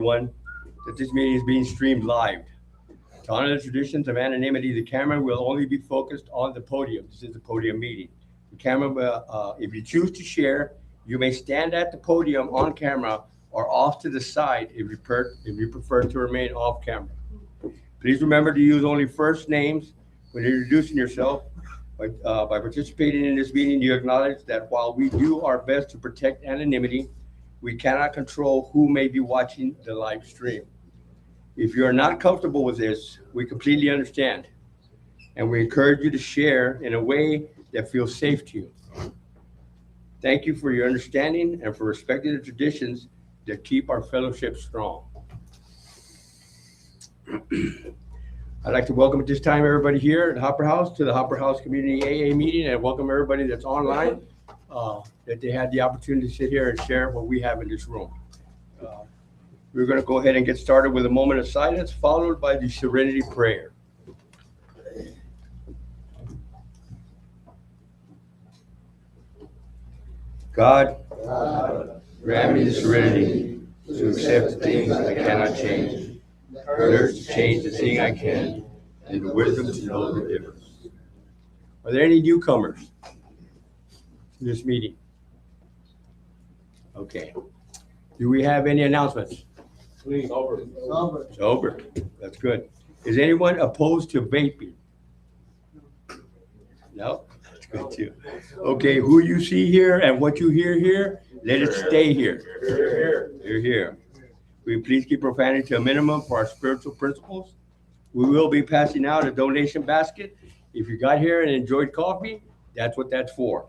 One, that this meeting is being streamed live. To honor the traditions of anonymity, the camera will only be focused on the podium. This is a podium meeting. The camera will, if you choose to share, you may stand at the podium on camera or off to the side if you prefer to remain off camera. Please remember to use only first names when introducing yourself. By participating in this meeting, you acknowledge that while we do our best to protect anonymity, we cannot control who may be watching the live stream. If you are not comfortable with this, we completely understand, and we encourage you to share in a way that feels safe to you. Thank you for your understanding and for respecting the traditions that keep our fellowship strong. I'd like to welcome at this time everybody here at Hopper House to the Hopper House Community AA meeting, and welcome everybody that's online, that they had the opportunity to sit here and share what we have in this room. We're going to go ahead and get started with a moment of silence, followed by the Serenity Prayer. God, grant me the serenity to accept the things I cannot change, the courage to change the thing I can, and the wisdom to know the difference. Are there any newcomers to this meeting? Okay. Do we have any announcements? Please, over. Sober. That's good. Is anyone opposed to vaping? No? That's good too. Okay, who you see here and what you hear here, let it stay here. You're here. Will you please keep profanity to a minimum for our spiritual principles? We will be passing out a donation basket. If you got here and enjoyed coffee, that's what that's for.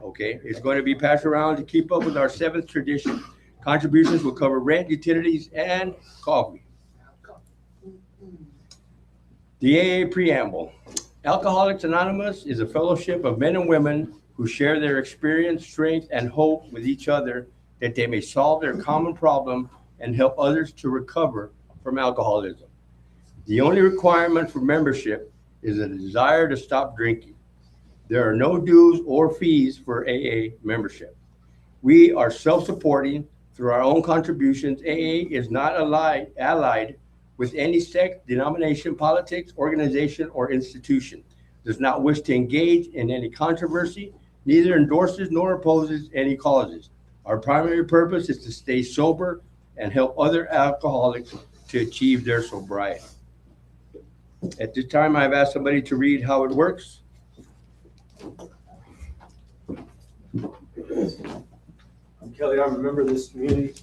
Okay, it's going to be passed around to keep up with our seventh tradition. Contributions will cover rent, utilities, and coffee. The AA Preamble. Alcoholics Anonymous is a fellowship of men and women who share their experience, strength, and hope with each other that they may solve their common problem and help others to recover from alcoholism. The only requirement for membership is a desire to stop drinking. There are no dues or fees for AA membership. We are self-supporting through our own contributions. AA is not allied with any sect, denomination, politics, organization, or institution. Does not wish to engage in any controversy, neither endorses nor opposes any causes. Our primary purpose is to stay sober and help other alcoholics to achieve their sobriety. At this time, I've asked somebody to read how it works. Kelly, I remember this community.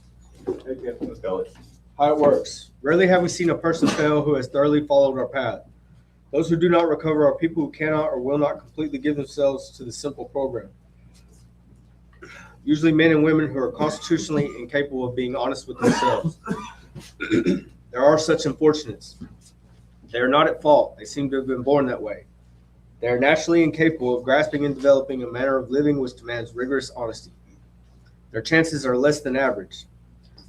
How it works. Rarely have we seen a person fail who has thoroughly followed our path. Those who do not recover are people who cannot or will not completely give themselves to the simple program. Usually men and women who are constitutionally incapable of being honest with themselves. There are such unfortunates. They are not at fault. They seem to have been born that way. They are naturally incapable of grasping and developing a manner of living which demands rigorous honesty. Their chances are less than average.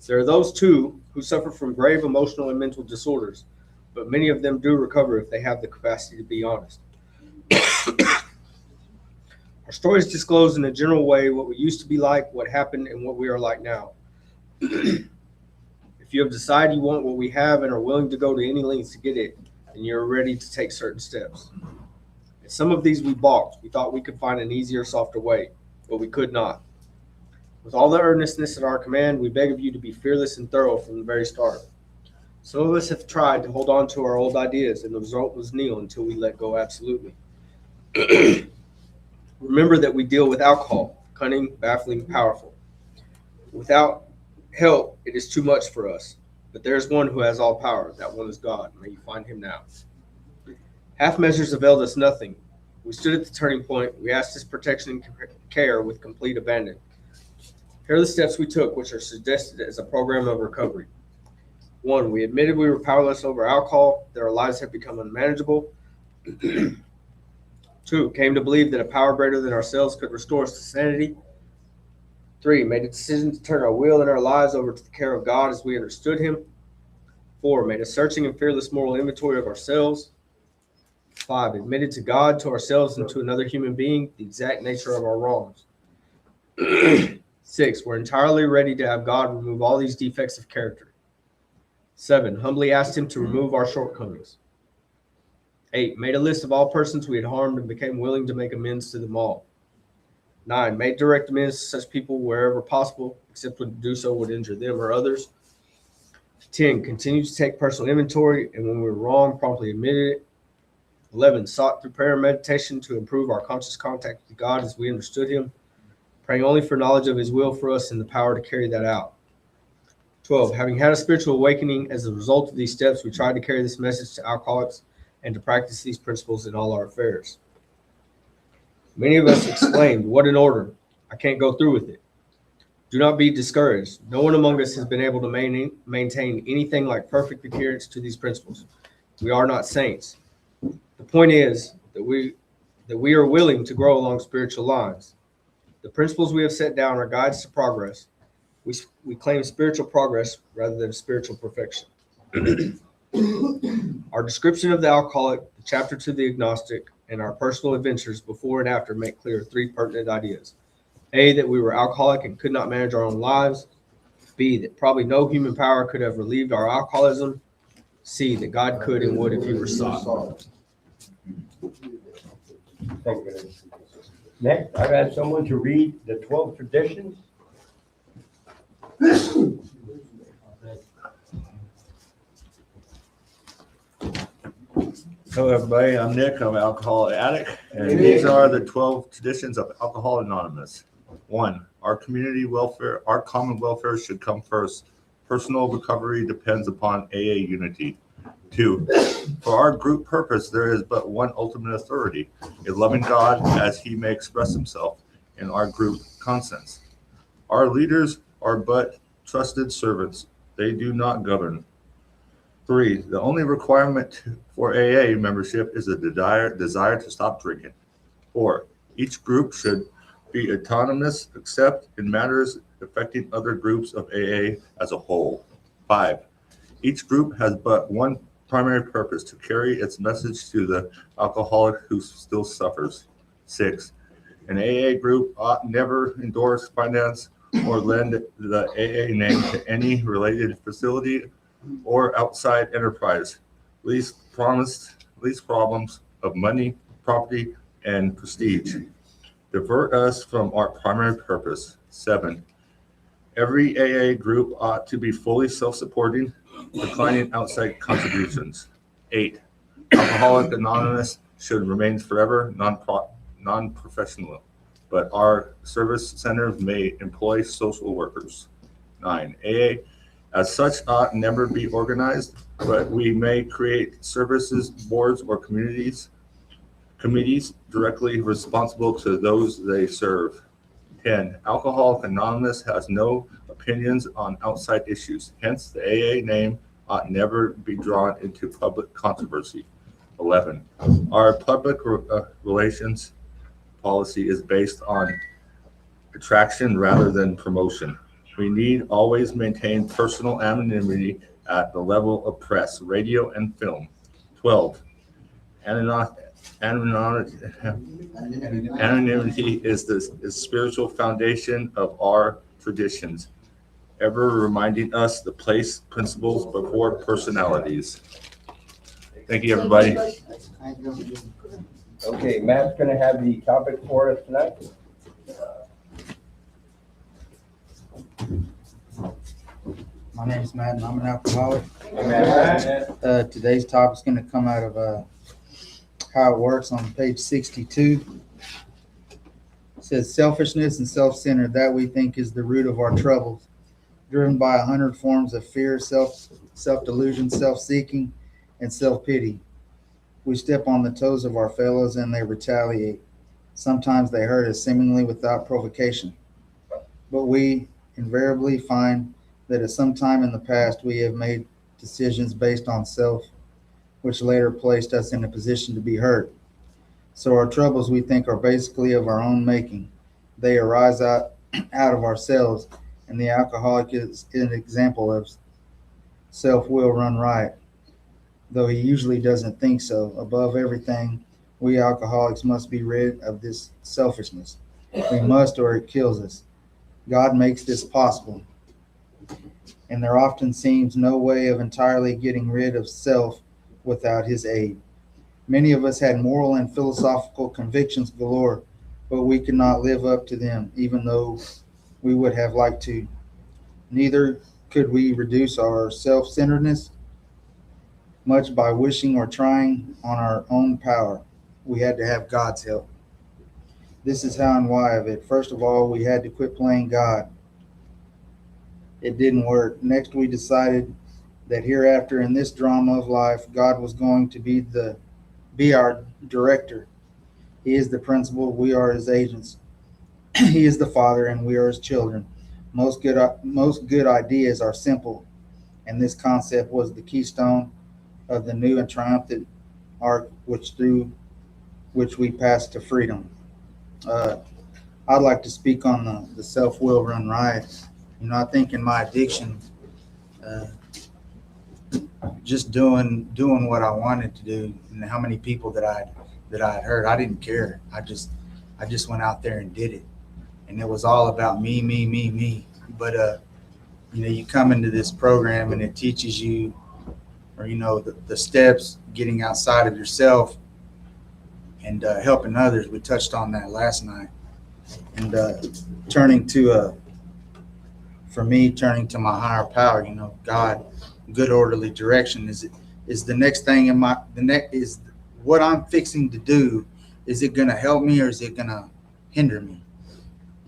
There are those, too, who suffer from grave emotional and mental disorders, but many of them do recover if they have the capacity to be honest. Our stories disclose in a general way what we used to be like, what happened, and what we are like now. If you have decided you want what we have and are willing to go to any lengths to get it, then you're ready to take certain steps. And some of these we balked. We thought we could find an easier, softer way, but we could not. With all the earnestness at our command, we beg of you to be fearless and thorough from the very start. Some of us have tried to hold on to our old ideas, and the result was nil until we let go absolutely. Remember that we deal with alcohol, cunning, baffling, powerful. Without help, it is too much for us. But there is one who has all power. That one is God. May you find him now. Half measures availed us nothing. We stood at the turning point. We asked his protection and care with complete abandon. Here are the steps we took, which are suggested as a program of recovery. 1, we admitted we were powerless over alcohol, that our lives had become unmanageable. 2, came to believe that a power greater than ourselves could restore us to sanity. 3, made a decision to turn our will and our lives over to the care of God as we understood him. 4, made a searching and fearless moral inventory of ourselves. 5, admitted to God, to ourselves, and to another human being the exact nature of our wrongs. 6, we're entirely ready to have God remove all these defects of character. 7, humbly asked him to remove our shortcomings. 8, made a list of all persons we had harmed and became willing to make amends to them all. 9, made direct amends to such people wherever possible, except when to do so would injure them or others. 10, continued to take personal inventory, and when we were wrong, promptly admitted it. 11, sought through prayer and meditation to improve our conscious contact with God as we understood him, praying only for knowledge of his will for us and the power to carry that out. 12, having had a spiritual awakening as a result of these steps, we tried to carry this message to alcoholics and to practice these principles in all our affairs. Many of us exclaimed, "What an order! I can't go through with it." Do not be discouraged. No one among us has been able to maintain anything like perfect adherence to these principles. We are not saints. The point is that we are willing to grow along spiritual lines. The principles we have set down are guides to progress. We claim spiritual progress rather than spiritual perfection. Our description of the alcoholic, the chapter to the agnostic, and our personal adventures before and after make clear 3 pertinent ideas. A, that we were alcoholic and could not manage our own lives. B, that probably no human power could have relieved our alcoholism. C, that God could and would if he were sought. Thank you. Next, I've asked someone to read the 12 traditions. Hello, everybody. I'm Nick. I'm an alcohol addict, and these are the 12 traditions of Alcoholics Anonymous. 1, our community welfare, our common welfare should come first. Personal recovery depends upon AA unity. 2, for our group purpose, there is but one ultimate authority, a loving God as he may express himself in our group conscience. Our leaders are but trusted servants. They do not govern. 3, the only requirement for AA membership is a desire to stop drinking. 4, each group should be autonomous except in matters affecting other groups of AA as a whole. 5, each group has but one primary purpose, to carry its message to the alcoholic who still suffers. 6, an AA group ought never endorse, finance, or lend the AA name to any related facility or outside enterprise, least problems of money, property, and prestige divert us from our primary purpose. 7, every AA group ought to be fully self-supporting, declining outside contributions. 8, Alcoholics Anonymous should remain forever non-professional, but our service centers may employ social workers. 9, AA as such ought never be organized, but we may create services boards or committees directly responsible to those they serve. 10, Alcoholics Anonymous has no opinions on outside issues. Hence, the AA name ought never be drawn into public controversy. 11, our public relations policy is based on attraction rather than promotion. We need always maintain personal anonymity at the level of press, radio, and film. 12, anonymity is the spiritual foundation of our traditions, ever reminding us to place principles before personalities. Thank you, everybody. Okay, Matt's going to have the topic for us tonight. My name is Matt, and I'm an alcoholic. Amen. Today's topic is going to come out of how it works on page 62. It says, selfishness and self-centered, that we think is the root of our troubles, driven by 100 forms of fear, self-delusion, self-seeking, and self-pity. We step on the toes of our fellows and they retaliate. Sometimes they hurt us seemingly without provocation. But we invariably find that at some time in the past we have made decisions based on self, which later placed us in a position to be hurt. So our troubles, we think, are basically of our own making. They arise out of ourselves, and the alcoholic is an example of self-will run riot, though he usually doesn't think so. Above everything, we alcoholics must be rid of this selfishness. We must, or it kills us. God makes this possible. and there often seems no way of entirely getting rid of self without his aid. Many of us had moral and philosophical convictions galore, but we could not live up to them, even though we would have liked to. Neither could we reduce our self centeredness much by wishing or trying on our own power. We had to have God's help. This is how and why of it. First of all, we had to quit playing God. It didn't work. Next, we decided that hereafter in this drama of life, God was going to be our director. He is the principal, we are his agents. He is the father, and we are his children. Most good ideas are simple, and this concept was the keystone of the new and triumphant arc through which we pass to freedom. I'd like to speak on the self-will run riot. I think in my addiction, just doing what I wanted to do, and how many people that I'd hurt, I didn't care. I just went out there and did it, and it was all about me. But you come into this program and it teaches you, or the steps getting outside of yourself and helping others. We touched on that last night, and turning to my higher power, God, good orderly direction is the next thing is what I'm fixing to do. Is it going to help me or is it going to hinder me?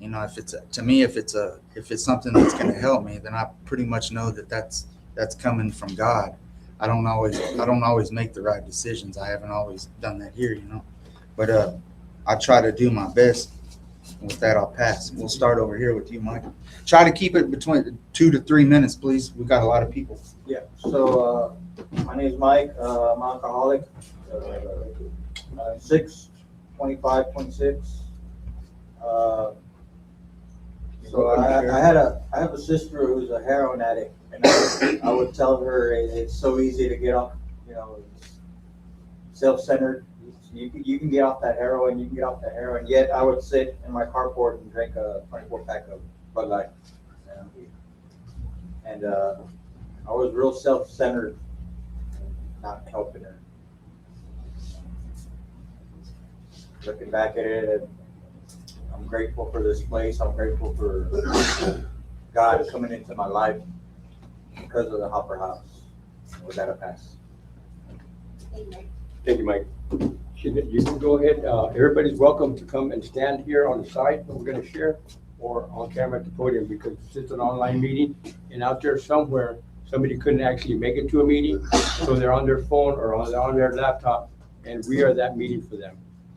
If it's something that's going to help me, then I pretty much know that's coming from God. I don't always make the right decisions. I haven't always done that here, but I try to do my best. With that, I'll pass. We'll start over here with you, Mike. Try to keep it between 2 to 3 minutes, please. We've got a lot of people. Yeah, so my name is Mike. I'm an alcoholic. 25, 26. So I have a sister who's a heroin addict, and I would tell her it's so easy to get off, self-centered. You can get off that heroin, yet I would sit in my carport and drink a 24-pack of Bud Light. And I was real self-centered, not helping her. Looking back at it, I'm grateful for this place. I'm grateful for God coming into my life because of the Hopper House. With that, I pass. Thank you, Mike. You can go ahead. Everybody's welcome to come and stand here on the side that we're going to share, or on camera at the podium, because it's an online meeting, and out there somewhere somebody couldn't actually make it to a meeting, so they're on their phone or on their laptop, and we are that meeting for them.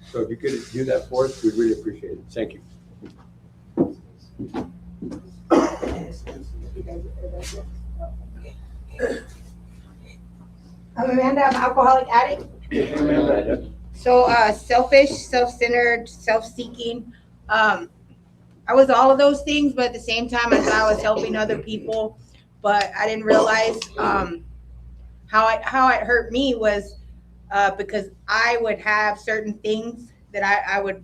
So if you could do that for us, we'd really appreciate it. Thank you. I'm Amanda. I'm an alcoholic addict. So selfish, self-centered, self-seeking. I was all of those things, but at the same time, I thought I was helping other people. But I didn't realize how it hurt me was because I would have certain things that I would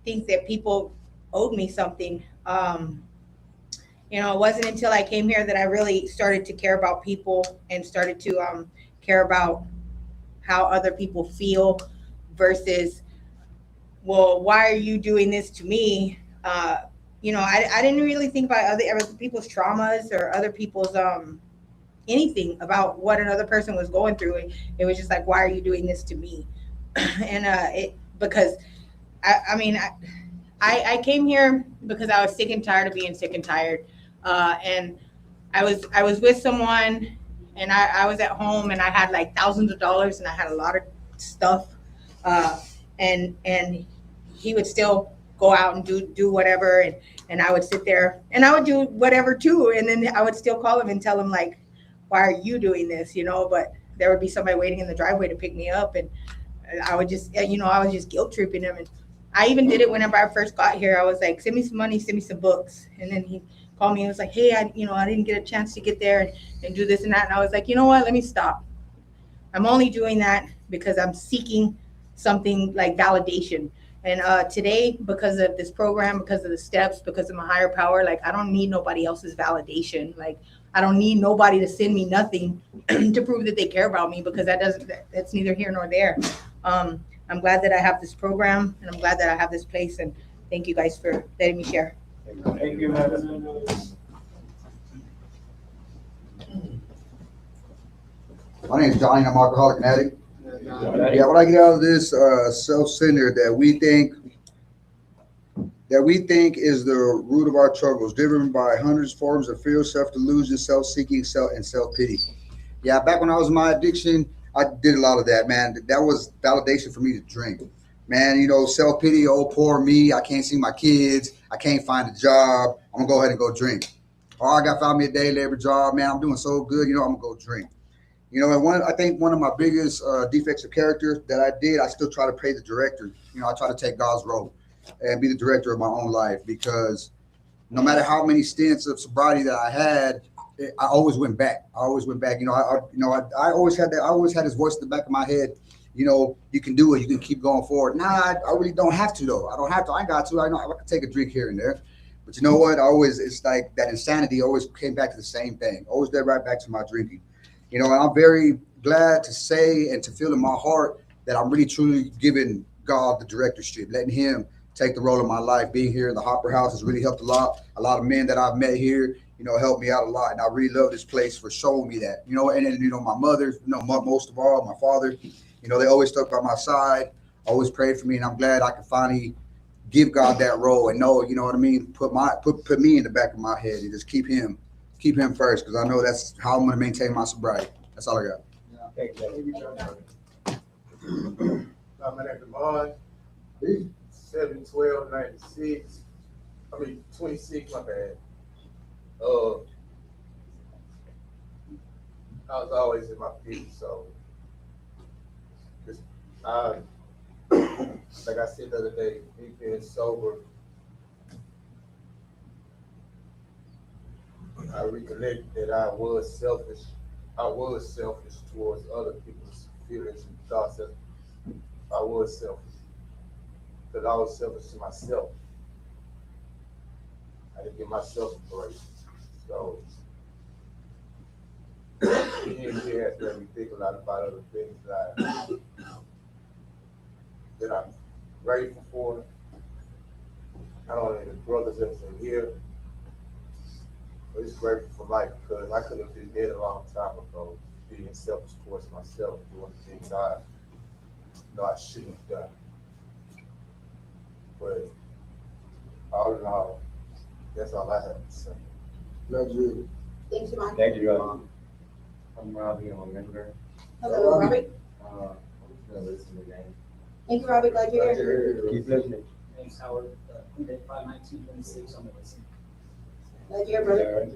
think that people owed me something. It wasn't until I came here that I really started to care about people and started to care about how other people feel versus, well, why are you doing this to me? I didn't really think about other people's traumas or other people's anything about what another person was going through. It was just like, why are you doing this to me? And because I came here because I was sick and tired of being sick and tired. And I was with someone, and I was at home, and I had like thousands of dollars, and I had a lot of stuff. And he would still go out and do whatever, and I would sit there and I would do whatever too. And then I would still call him and tell him, like, why are you doing this? But there would be somebody waiting in the driveway to pick me up, and I would just, I was just guilt tripping him. And I even did it whenever I first got here. I was like, send me some money, send me some books. And then he called me and was like, hey, I didn't get a chance to get there and do this and that. And I was like, you know what, let me stop. I'm only doing that because I'm seeking something like validation. And today, because of this program, because of the steps, because of my higher power, like, I don't need nobody else's validation. Like, I don't need nobody to send me nothing to prove that they care about me, because that's neither here nor there. I'm glad that I have this program, and I'm glad that I have this place, and thank you guys for letting me share. Thank you, madam. My name is Johnny. I'm an alcoholic and addict. Yeah, what I get out of this self-centered that we think is the root of our troubles, driven by hundreds of forms of fear, self-delusion, self-seeking, and self-pity. Yeah, back when I was in my addiction, I did a lot of that, man. That was validation for me to drink. Man, you know, self-pity, oh, poor me. I can't see my kids. I can't find a job. I'm going to go ahead and go drink. Oh, I got found me a day labor job. Man, I'm doing so good. You know, I'm going to go drink. You know, and I think one of my biggest defects of character that I did, I still try to play the director. You know, I try to take God's role and be the director of my own life, because no matter how many stints of sobriety that I had, I always went back. You know, I always had that. I always had this voice in the back of my head. You know, you can do it. You can keep going forward. Nah, I really don't have to though. I don't have to. I got to. I know I can take a drink here and there. But you know what? It's like that insanity always came back to the same thing. Always led right back to my drinking. You know, and I'm very glad to say and to feel in my heart that I'm really truly giving God the directorship, letting him take the role of my life. Being here in the Hopper House has really helped a lot. A lot of men that I've met here, you know, helped me out a lot. And I really love this place for showing me that, you know, and then, you know, my mother, you know, most of all, my father, you know, they always stuck by my side, always prayed for me. And I'm glad I can finally give God that role and know, you know what I mean? Put me in the back of my head and just keep him first, because I know that's how I'm going to maintain my sobriety. That's all I got. Thank you. My name is Devon, 7/12/96. 26, my bad. I was always in my 50s, so just, like I said the other day, me being sober, I recollect that I was selfish. I was selfish towards other people's feelings and thoughts. I was selfish because I was selfish to myself. I didn't give myself a break. So being here has made me think a lot about other things that I'm grateful for. Not only the brothers that's in here, but it's grateful for life, because I could have been dead a long time ago, being selfish towards myself, doing things I shouldn't have done. But all in all, that's all I have to say. Love you. Thanks, Javon. Thank you, John. I'm Robbie, I'm a member. Hello, Robbie. I'm just gonna listen again. Thank you, Robbie. Glad you're here. Keep listening. Thanks, Howard. Day 5/19/26 on the list. Glad you're here, brother.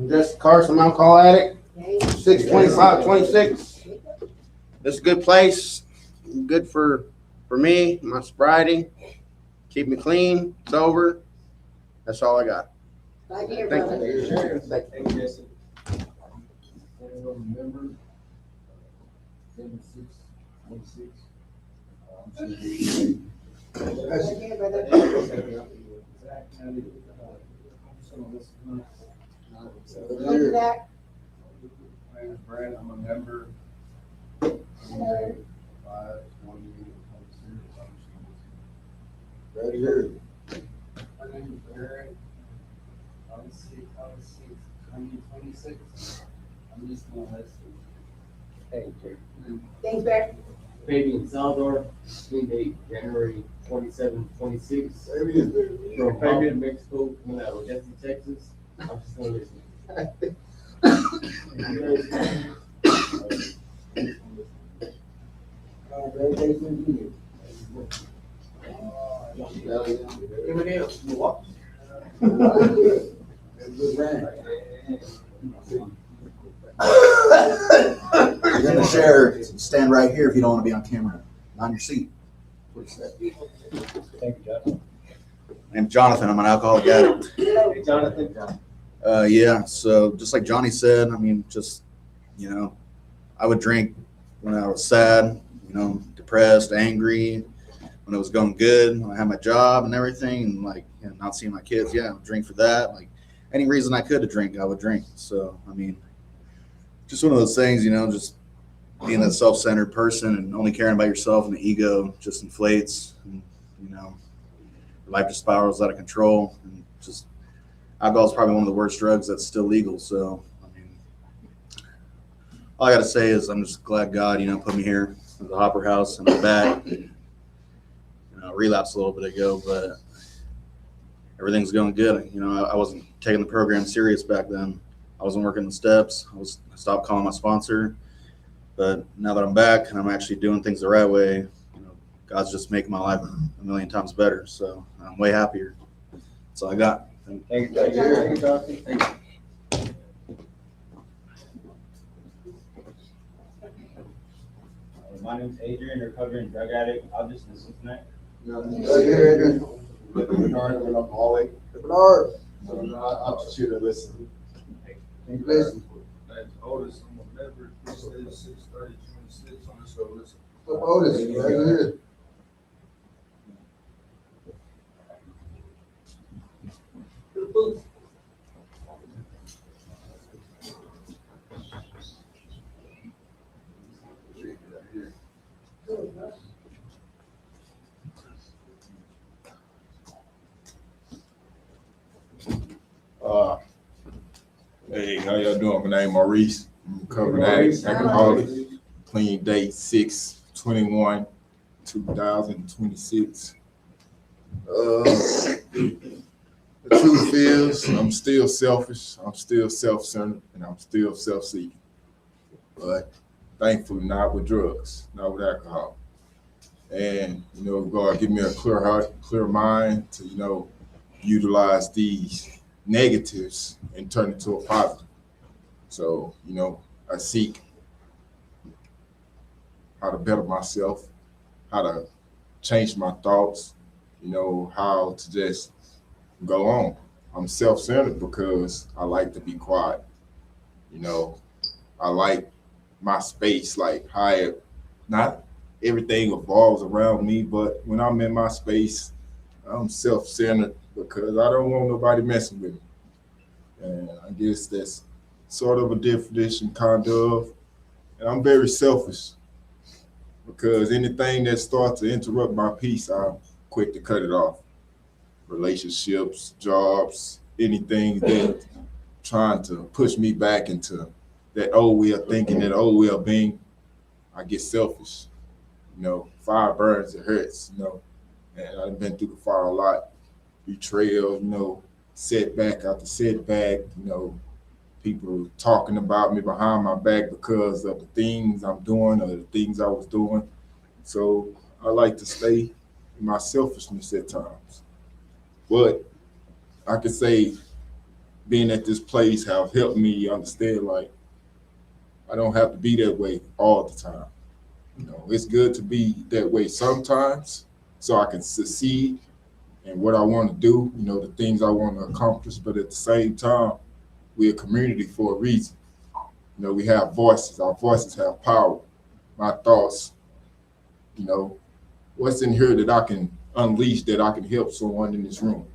Just Carson, alcohol addict, Okay. 6/25/26. This is a good place, good for me, my sobriety, keep me clean, sober. That's all I got. Glad you're here, Thank brother. you. Thank you, Jesse. Remember, 7/6/26. Glad you're here, brother. Thank you, Zach. My name is Brad, I'm a member. Hello. 5/28/26. Right here. My name is Barrett. I was 6/20/26. I'm just gonna listen. Thank you. Thanks, Bear. Fabian Salvador, screen date January 27/26. From Fabian. Mexico, coming out of Odessa, Texas. I'm just gonna listen. You're gonna share, stand right here if you don't want to be on camera, on your seat. Thank you, John. My name's Jonathan. I'm an alcoholic addict. Hey, Jonathan. Yeah, so just like Johnny said, I mean, just, you know, I would drink when I was sad, you know, depressed, angry, when it was going good, when I had my job and everything, and like, you know, not seeing my kids, yeah, I would drink for that. Like any reason I could to drink, I would drink. So I mean, just one of those things, you know, just being that self-centered person and only caring about yourself, and the ego just inflates, and you know, life just spirals out of control. And just alcohol is probably one of the worst drugs that's still legal. So I mean, all I got to say is I'm just glad God, you know, put me here at the Hopper House, and I'm back. You know, I relapsed a little bit ago, but everything's going good. You know, I wasn't taking the program serious back then. I wasn't working the steps. I stopped calling my sponsor. But now that I'm back and I'm actually doing things the right way, you know, God's just making my life a million times better. So I'm way happier. That's all I got. Thank you, Dusty. Thank you. My name's Adrian, recovering drug addict. I'll just listen tonight. Bernard. I'm just here to listen. Listen. Otis, I'm a member, 630-26. I'm just gonna listen. Otis, right here. Hey, how y'all doing? My name Maurice. I'm recovering addict, alcoholic. Clean date 6/21/2026. The truth is, I'm still selfish. I'm still self-centered, and I'm still self-seeking. But thankfully, not with drugs, not with alcohol. And you know, God give me a clear heart, clear mind to utilize these negatives and turn it to a positive. So, you know, I seek how to better myself, how to change my thoughts, you know, how to just go on. I'm self-centered because I like to be quiet. You know, I like my space, like not everything revolves around me, but when I'm in my space, I'm self-centered because I don't want nobody messing with me. And I guess that's sort of a definition, kind of. And I'm very selfish because anything that starts to interrupt my peace, I'm quick to cut it off. Relationships, jobs, anything that trying to push me back into that old way of thinking, that old way of being, I get selfish. You know, fire burns, it hurts, you know. And I've been through the fire a lot. Betrayal, you know, setback after setback, you know, people talking about me behind my back because of the things I'm doing or the things I was doing. So I like to stay in my selfishness at times. But I could say being at this place have helped me understand, like, I don't have to be that way all the time. You know, it's good to be that way sometimes so I can succeed in what I want to do, you know, the things I want to accomplish. But at the same time, we're a community for a reason. You know, we have voices. Our voices have power. My thoughts, you know, what's in here that I can unleash, that I can help someone in this room?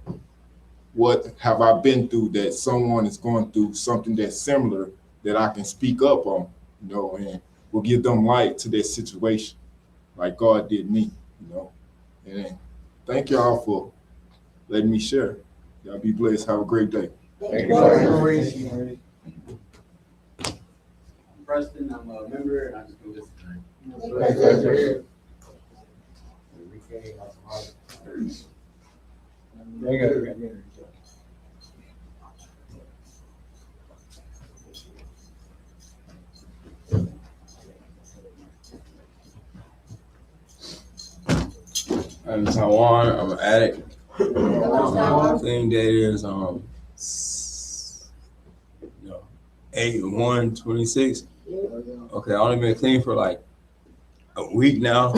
What have I been through that someone is going through something that's similar that I can speak up on, you know, and will give them light to their situation like God did me, you know. And thank y'all for letting me share. Y'all be blessed. Have a great day. Thank you. I'm Preston, I'm a member, and I just do this tonight. I'm Taiwan. I'm an addict. Clean date is 8/1/26. Okay, I only been clean for like a week now,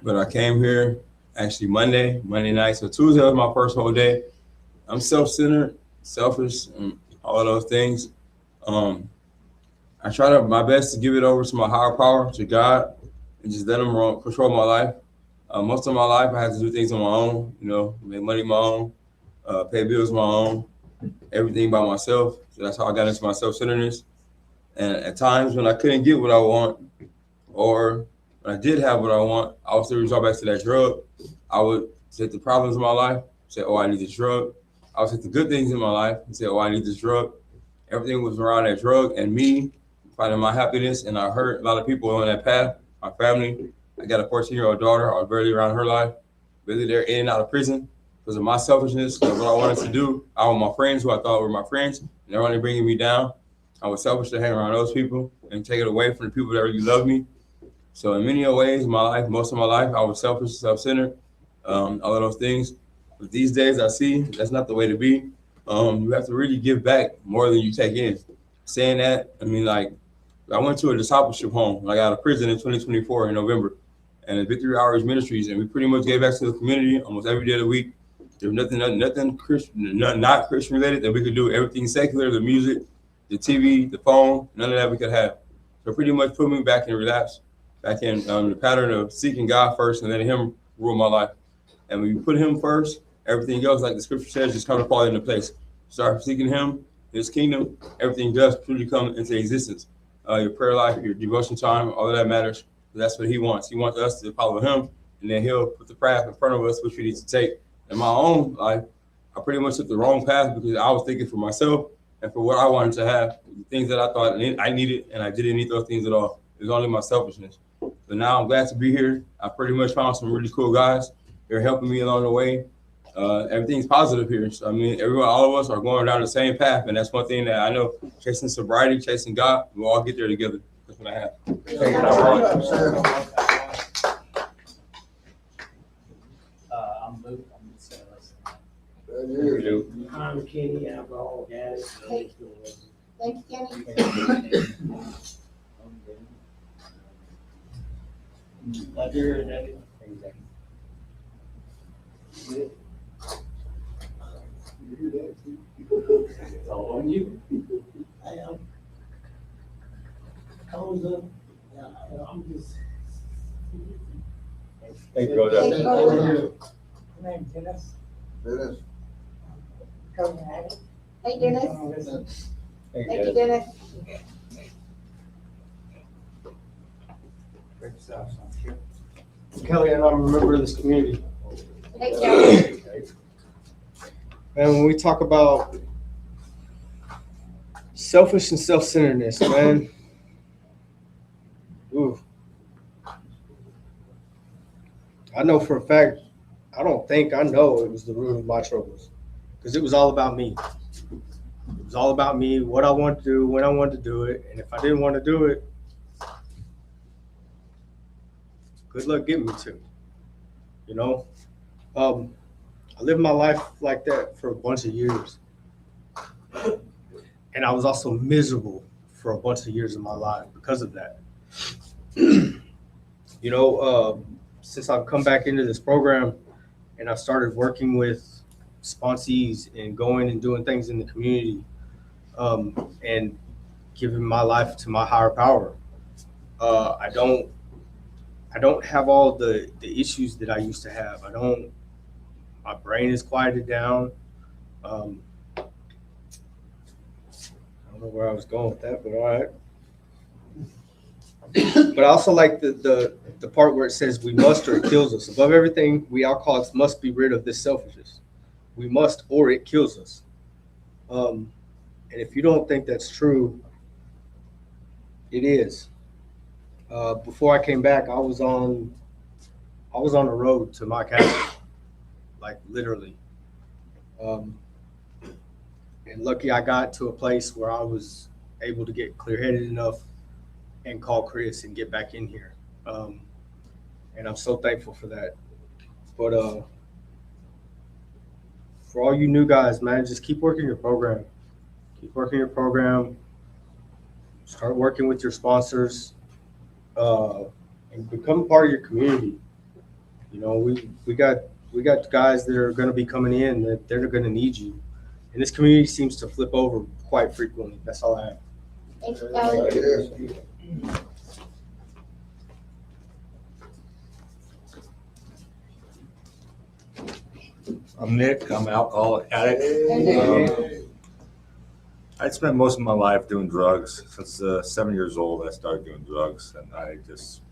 but I came here actually Monday night. So Tuesday was my first whole day. I'm self-centered, selfish, and all of those things. I try my best to give it over to my higher power, to God, and just let Him control my life. Most of my life, I had to do things on my own, you know, make money on my own, pay bills on my own, everything by myself. So that's how I got into my self-centeredness. And at times when I couldn't get what I want, or when I did have what I want, I would still resort back to that drug. I would take the problems in my life, say, oh, I need this drug. I would take the good things in my life and say, oh, I need this drug. Everything was around that drug and me finding my happiness. And I hurt a lot of people on that path, my family. I got a 14-year-old daughter. I was barely around her life. Really, they're in and out of prison because of my selfishness, because of what I wanted to do. I want my friends who I thought were my friends, and they're only bringing me down. I was selfish to hang around those people and take it away from the people that really love me. So in many ways, my life, most of my life, I was selfish, self-centered, all of those things. But these days I see that's not the way to be. You have to really give back more than you take in. Saying that, I mean, like, I went to a discipleship home. I got out of prison in 2024 in November, and at Victory Outreach Ministries, and we pretty much gave back to the community almost every day of the week. There was nothing Christian, not Christian related that we could do. Everything secular, the music, the TV, the phone, none of that we could have. So pretty much put me back in relapse, back in the pattern of seeking God first and letting Him rule my life. And when you put Him first, everything else, like the scripture says, just kind of fall into place. Start seeking Him, His kingdom, everything does truly come into existence. Your prayer life, your devotion time, all of that matters. That's what He wants. He wants us to follow Him, and then He'll put the path in front of us, which we need to take. In my own life, I pretty much took the wrong path because I was thinking for myself and for what I wanted to have, the things that I thought I needed, and I didn't need those things at all. It was only my selfishness. But now I'm glad to be here. I pretty much found some really cool guys. They're helping me along the way. Everything's positive here. So, I mean, all of us are going down the same path, and that's one thing that I know. Chasing sobriety, chasing God, we'll all get there together. That's what I have. I'm Luke. I'm the sales. I'm Kenny, alcohol, gas. Thank you, Kenny. Ledger and everything. It's all on you. I'm just. Thank you, brother. Thank you, brother. My name's Dennis. Dennis. Hey, Dennis. Thank you, Dennis. Kelly, and I'm a member of this community. Hey, Kelly. And when we talk about selfish and self-centeredness, man, ooh. I know for a fact, I don't think I know it was the root of my troubles, because it was all about me. It was all about me, what I wanted to do, when I wanted to do it, and if I didn't want to do it, good luck getting me to. You know, I lived my life like that for a bunch of years, and I was also miserable for a bunch of years of my life because of that. You know, since I've come back into this program and I started working with sponsees and going and doing things in the community, and giving my life to my higher power, I don't have all the issues that I used to have. My brain is quieted down. I don't know where I was going with that, but all right. But I also like the part where it says we must or it kills us. Above everything, we alcoholics must be rid of this selfishness. We must or it kills us. And if you don't think that's true, it is. Before I came back, I was on the road to my castle, like literally. And lucky I got to a place where I was able to get clear-headed enough and call Chris and get back in here. And I'm so thankful for that. But for all you new guys, man, just keep working your program. Keep working your program. Start working with your sponsors. And become part of your community. You know, we got guys that are going to be coming in that they're going to need you, and this community seems to flip over quite frequently. That's all I have. Thank you, Kelly. I'm Nick. I'm an alcoholic addict. I spent most of my life doing drugs. Since 7 years old, I started doing drugs, and I just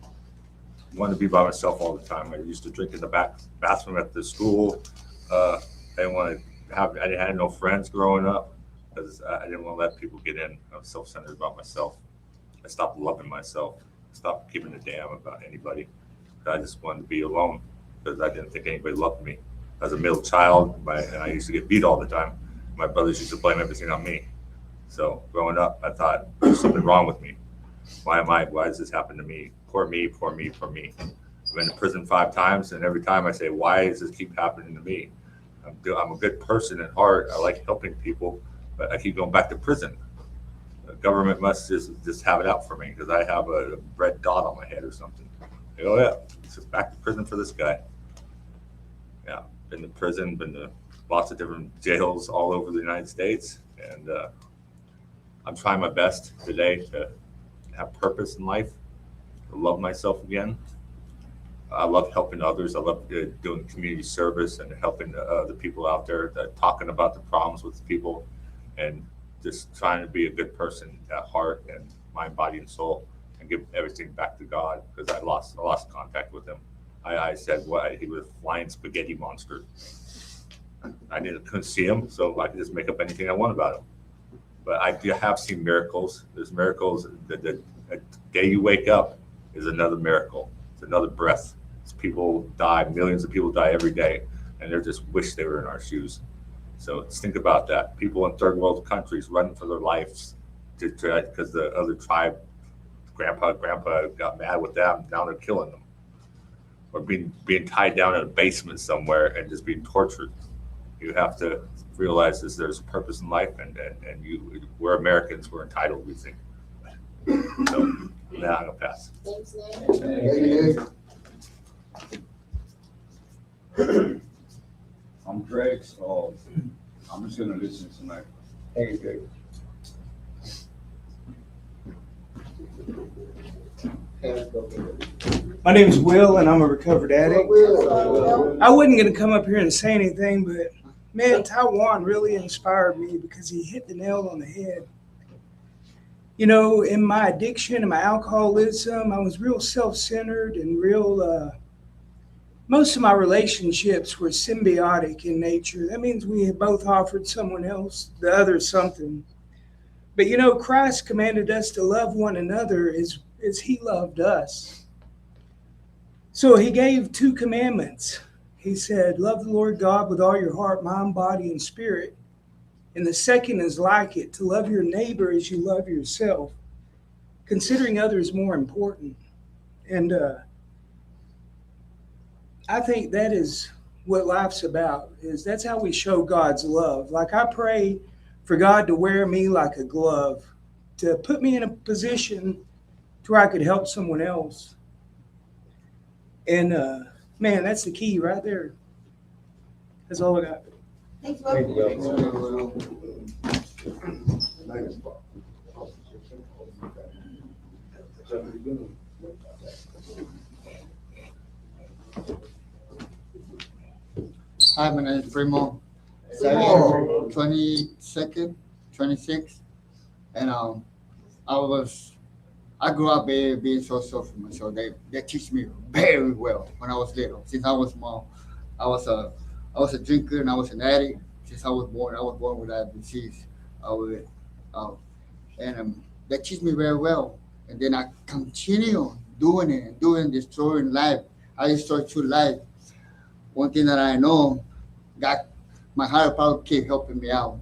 wanted to be by myself all the time. I used to drink in the bathroom at the school. I didn't want to have. I had no friends growing up because I didn't want to let people get in. I was self-centered about myself. I stopped loving myself. I stopped giving a damn about anybody. I just wanted to be alone because I didn't think anybody loved me. As a middle child, and I used to get beat all the time. My brothers used to blame everything on me. So growing up, I thought there's something wrong with me. Why does this happen to me? Poor me, poor me, poor me. I've been to prison 5 times, and every time I say, why does this keep happening to me? I'm a good person at heart. I like helping people, but I keep going back to prison. The government must just have it out for me because I have a red dot on my head or something. Oh yeah, it's just back to prison for this guy. Yeah, been to prison, been to lots of different jails all over the United States, and I'm trying my best today to have purpose in life, to love myself again. I love helping others. I love doing community service and helping the people out there, talking about the problems with people, and just trying to be a good person at heart and mind, body, and soul, and give everything back to God because I lost contact with him. I said, "What? He was a flying spaghetti monster." Couldn't see him, so I could just make up anything I want about him. But I have seen miracles. There's miracles. The day you wake up is another miracle. It's another breath. People die. Millions of people die every day, and they just wish they were in our shoes. So let's think about that. People in third world countries running for their lives because the other tribe, grandpa got mad with them. Now they're killing them, or being tied down in a basement somewhere and just being tortured. You have to realize there's a purpose in life, and we're Americans. We're entitled, we think. So now I'm gonna pass. Thanks, Nick. I'm Greg, so I'm just gonna listen tonight. Hey, Greg. My name is Will, and I'm a recovered addict. I wasn't going to come up here and say anything, but man, Taiwan really inspired me because he hit the nail on the head. You know, in my addiction and my alcoholism, I was real self-centered and real, most of my relationships were symbiotic in nature. That means we had both offered someone else, the other something. But you know, Christ commanded us to love one another as he loved us. So he gave 2 commandments. He said, love the Lord God with all your heart, mind, body, and spirit. And the second is like it, to love your neighbor as you love yourself, considering others more important. And I think that is what life's about, is that's how we show God's love. Like I pray for God to wear me like a glove, to put me in a position to where I could help someone else. And man, that's the key right there. That's all I got. Thanks, Will. Hi, my name is Primo. 22nd, 26. And I grew up being so selfish myself. They teach me very well when I was little. Since I was small, I was a drinker and I was an addict. Since I was born with that disease. They teach me very well. And then I continue doing it, destroying life. I destroyed 2 lives. One thing that I know, God, my higher power keep helping me out.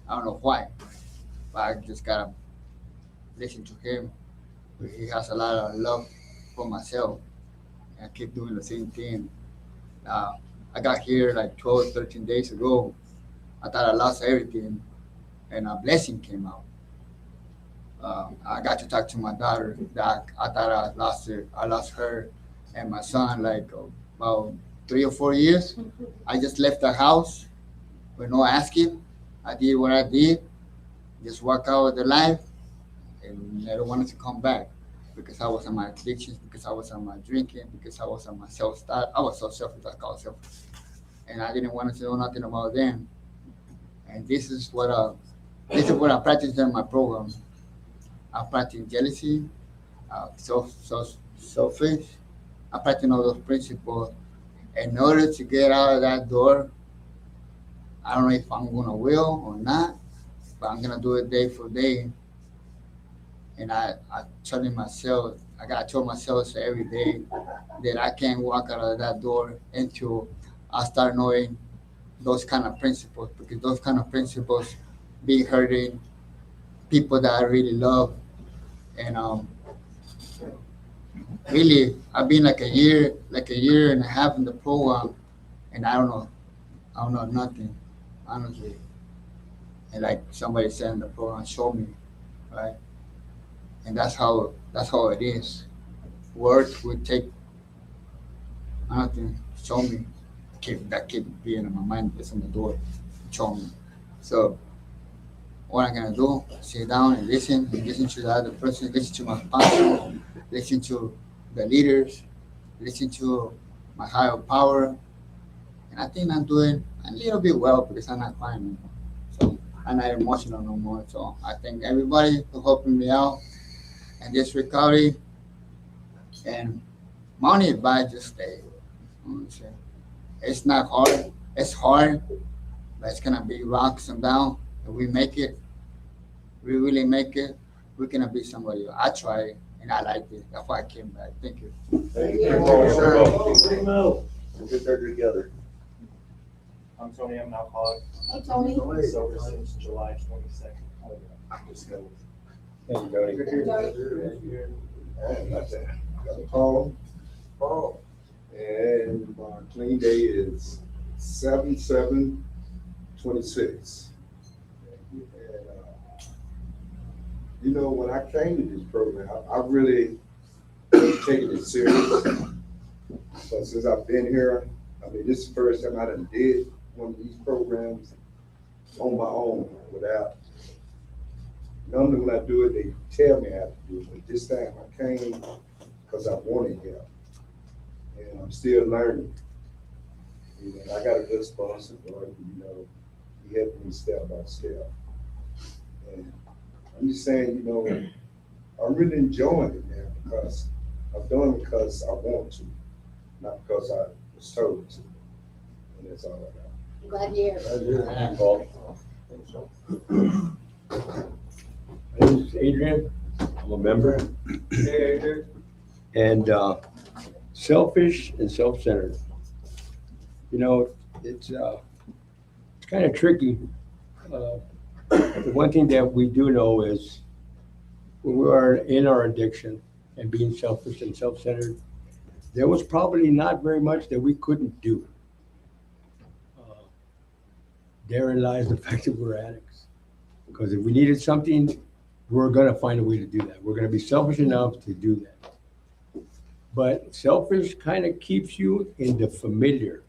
I don't know why, but I just gotta listen to him. He has a lot of love for myself. And I keep doing the same thing. I got here like 12, 13 days ago. I thought I lost everything, and a blessing came out. I got to talk to my daughter. That I thought I lost her. I lost her and my son like about 3 or 4 years. I just left the house with no asking. I did what I did, just walk out of the life, and never wanted to come back because I was on my addictions, because I was on my drinking, because I was on my self-start. I was so selfish, I call selfish. and I didn't want to know nothing about them. And this is what I practice in my program. I practice jealousy, selfish. I practice all those principles. In order to get out of that door, I don't know if I'm gonna will or not, but I'm gonna do it day for day. And I telling myself, I gotta tell myself every day that I can't walk out of that door until I start knowing those kind of principles, because those kind of principles be hurting people that I really love. And really, I've been like a year and a half in the program, and I don't know nothing, honestly. And like somebody said in the program, show me, right? And that's how it is. Words would take nothing. Show me. Keep being in my mind. It's on the door. Show me. So what I'm gonna do? Sit down and listen to the other person. Listen to my sponsor. Listen to the leaders. Listen to my higher power. And I think I'm doing a little bit well because I'm not crying anymore. So I'm not emotional no more. So I thank everybody for helping me out and this recovery. And my only advice, just stay. It's not hard. It's hard, but it's gonna be rocks and down. If we make it, we really make it, we're gonna be somebody. I tried and I liked it. That's why I came back. Thank you. Thank you. We'll get there together. I'm Tony, I'm an alcoholic. Hey, Tony. Sober since July 22nd. I'm just going. Thank you, Tony. Paul. And my clean day is 7/7/26. And you know, when I came to this program, I really taken it serious. But since I've been here, I mean, this is the first time I done did one of these programs on my own without. Normally when I do it, they tell me how to do it. But this time I came because I wanted help. And I'm still learning. You know, I got a good sponsor, but you know, he helped me step by step. And I'm just saying, you know, I'm really enjoying it now because I'm doing it because I want to, not because I was told to. And that's all I got. Glad you're here. My name is Adrian. I'm a member. Hey, Adrian. And selfish and self-centered. You know, it's kind of tricky. The one thing that we do know is when we are in our addiction and being selfish and self-centered, there was probably not very much that we couldn't do. Therein lies the fact that we're addicts. Because if we needed something, we're going to find a way to do that. We're going to be selfish enough to do that. But selfish kind of keeps you in the familiar,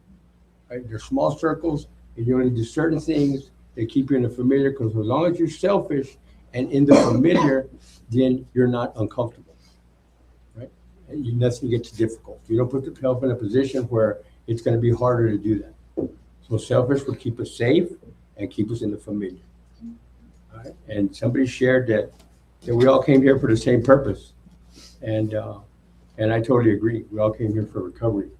right? There's small circles, and you only do certain things that keep you in the familiar, because as long as you're selfish and in the familiar, then you're not uncomfortable, right? And nothing gets difficult. You don't put yourself in a position where it's going to be harder to do that. So selfish will keep us safe and keep us in the familiar. All right? And somebody shared that we all came here for the same purpose. And I totally agree. We all came here for recovery.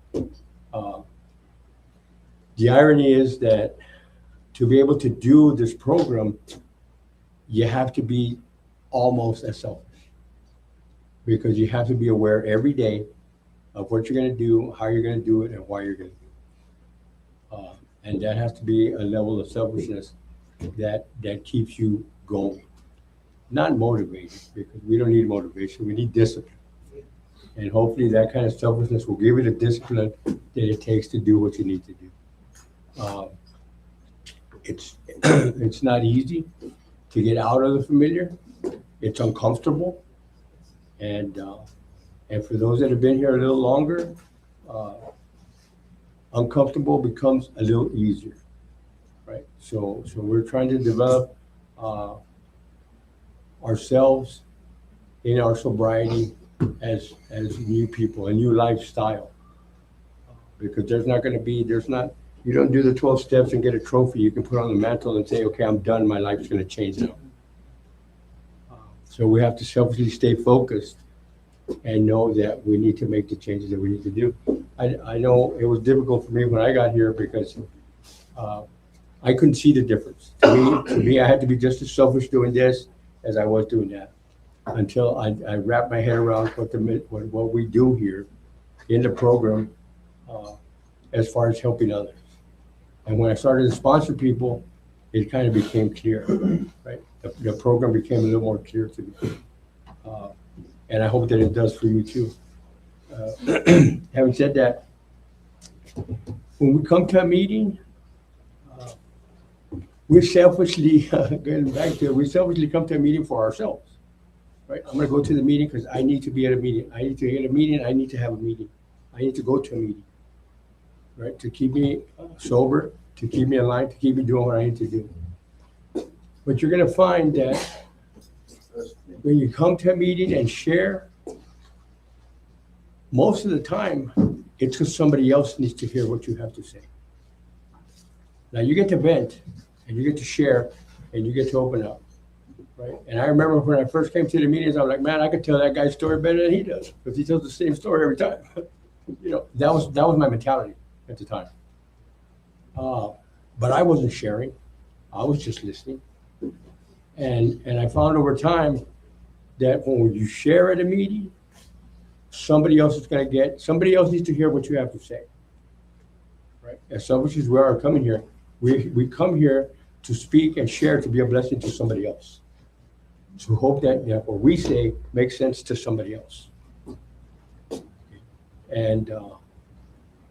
The irony is that to be able to do this program, you have to be almost as selfish, because you have to be aware every day of what you're going to do, how you're going to do it, and why you're going to do it. And that has to be a level of selfishness that keeps you going. Not motivated, because we don't need motivation, we need discipline. And hopefully that kind of selfishness will give you the discipline that it takes to do what you need to do. It's not easy to get out of the familiar. It's uncomfortable. And for those that have been here a little longer, uncomfortable becomes a little easier, right? So we're trying to develop ourselves in our sobriety as new people, a new lifestyle, because there's not You don't do the 12 steps and get a trophy you can put on the mantle and say, okay, I'm done, my life's gonna change now. So we have to selfishly stay focused and know that we need to make the changes that we need to do. I know it was difficult for me when I got here because I couldn't see the difference. To me, I had to be just as selfish doing this as I was doing that, until I wrapped my head around what we do here in the program as far as helping others. And when I started to sponsor people, it kind of became clear, right? The program became a little more clear to me. And I hope that it does for you too. Having said that, when we come to a meeting, we selfishly, getting back to it, we selfishly come to a meeting for ourselves, right? I'm gonna go to the meeting because I need to be at a meeting. I need to get a meeting, I need to have a meeting. I need to go to a meeting, right? To keep me sober, to keep me alive, to keep me doing what I need to do. But you're gonna find that when you come to a meeting and share, most of the time, it's because somebody else needs to hear what you have to say. Now you get to vent, and you get to share, and you get to open up, right? And I remember when I first came to the meetings, I was like, man, I could tell that guy's story better than he does, because he tells the same story every time. You know, that was my mentality at the time. But I wasn't sharing. I was just listening. And I found over time that when you share at a meeting, somebody else needs to hear what you have to say, right? As selfish as we are coming here, we come here to speak and share, to be a blessing to somebody else. To hope that what we say makes sense to somebody else. And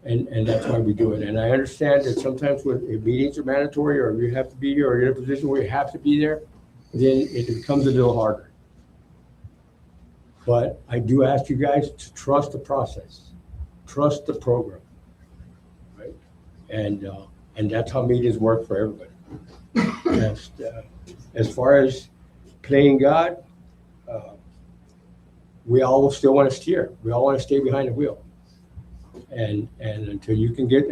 that's why we do it. And I understand that sometimes if meetings are mandatory, or you have to be here, or you're in a position where you have to be there, then it becomes a little harder. But I do ask you guys to trust the process, trust the program, right? And that's how meetings work for everybody. As far as playing God, we all still want to steer. We all want to stay behind the wheel. And until you can get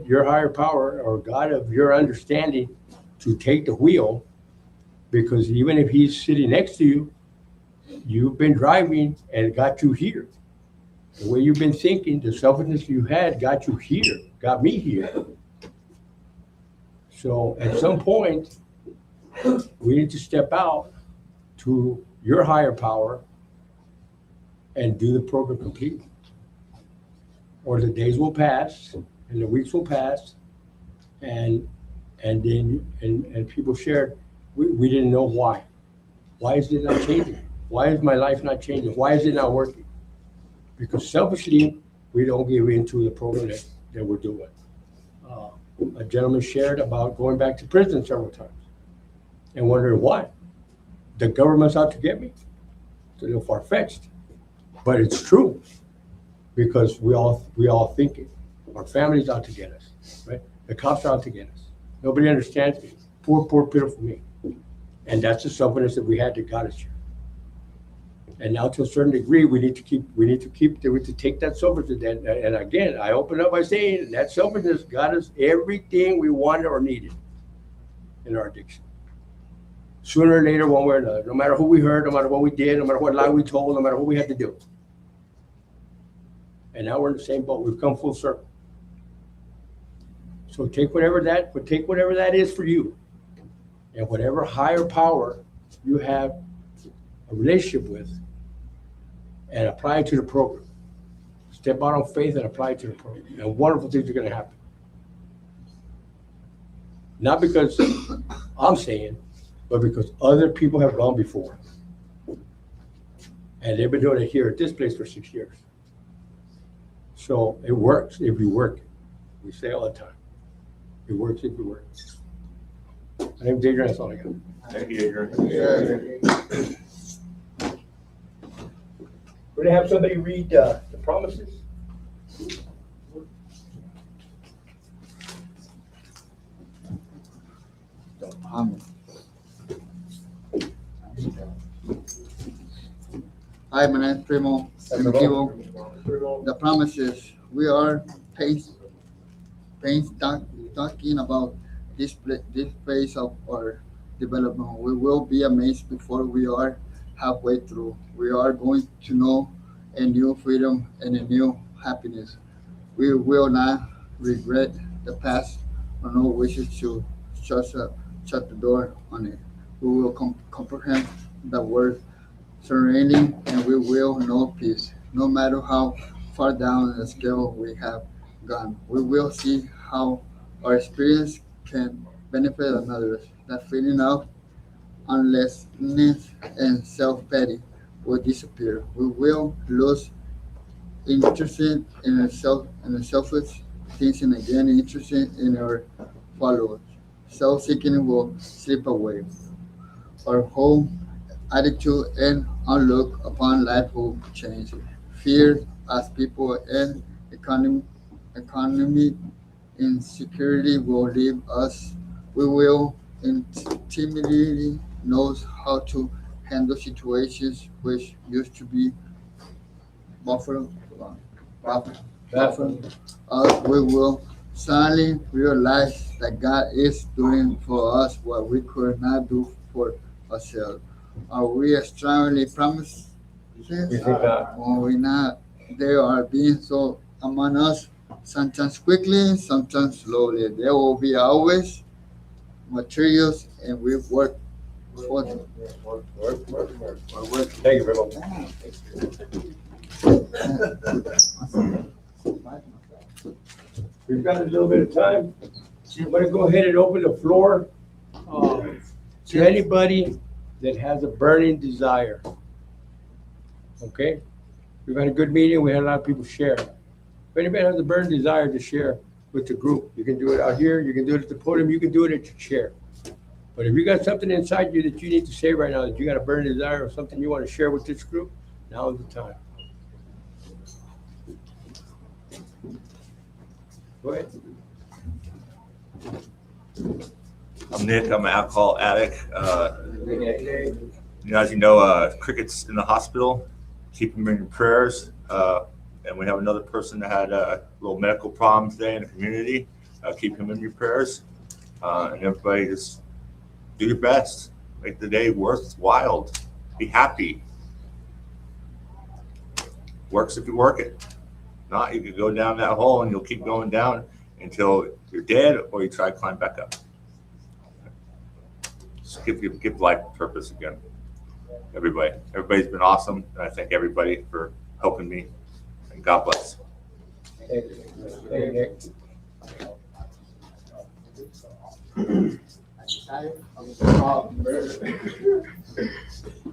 your higher power or God of your understanding to take the wheel, because even if he's sitting next to you, you've been driving and got you here. The way you've been thinking, the selfishness you had got you here, got me here. So at some point, we need to step out to your higher power and do the program completely. Or the days will pass and the weeks will pass, and people shared, we didn't know why. Why is it not changing? Why is my life not changing? Why is it not working? Because selfishly, we don't give into the program that we're doing. A gentleman shared about going back to prison several times and wondering why. The government's out to get me. It's a little far-fetched, but it's true, because we all think it. Our family's out to get us, right? The cops are out to get us. Nobody understands me. Poor, pitiful me. And that's the selfishness that we had that got us here. And now, to a certain degree, we need to take that selfishness. And again, I open up by saying that selfishness got us everything we wanted or needed in our addiction. Sooner or later, one way or another, no matter who we hurt, no matter what we did, no matter what lie we told, no matter what we had to do. And now we're in the same boat. We've come full circle. So take whatever that is for you, and whatever higher power you have a relationship with, and apply it to the program. Step out on faith and apply it to the program, and wonderful things are going to happen. Not because I'm saying, but because other people have gone before, and they've been doing it here at this place for 6 years. So it works if you work it. We say all the time. It works if you work it. My name's Adrian, that's all I got. Thank you, Adrian. We're gonna have somebody read the promises. Hi, my name is Primo. The promise is we are talking about this phase of our development. We will be amazed before we are halfway through. We are going to know a new freedom and a new happiness. We will not regret the past or no wishes to shut, shut the door on it. We will comprehend the word surrounding and we will know peace. No matter how far down the scale we have gone, we will see how our experience can benefit others. The feeling of unlessness and self-pity will disappear. We will lose interested in ourselves and the selfish things and again interested in our followers. Self-seeking will slip away. Our whole attitude and outlook upon life will change. Fear as people and economic insecurity will leave us. We will intimately knows how to handle situations which used to be buffer, buffer us. We will suddenly realize that God is doing for us what we could not do for ourselves. Are we strongly promised? We think not. Or we not? They are being so among us, sometimes quickly, sometimes slowly. There will be always materials, and we work for them. Thank you very much. We've got a little bit of time. I'm gonna go ahead and open the floor to anybody that has a burning desire. Okay? We've had a good meeting. We had a lot of people share. If anybody has a burning desire to share with the group, you can do it out here, you can do it at the podium, you can do it at your chair. But if you got something inside you that you need to say right now, that you got a burning desire or something you want to share with this group, now is the time. Go ahead. I'm Nick. I'm an alcohol addict. As you know, Cricket's in the hospital. Keep him in your prayers. And we have another person that had a little medical problem today in the community. Keep him in your prayers. And everybody just do your best. Make the day worthwhile. Be happy. Works if you work it. Not, you could go down that hole and you'll keep going down until you're dead or you try to climb back up. Just give life purpose again. Everybody's been awesome, and I thank everybody for helping me. And God bless. Thank you, Nick.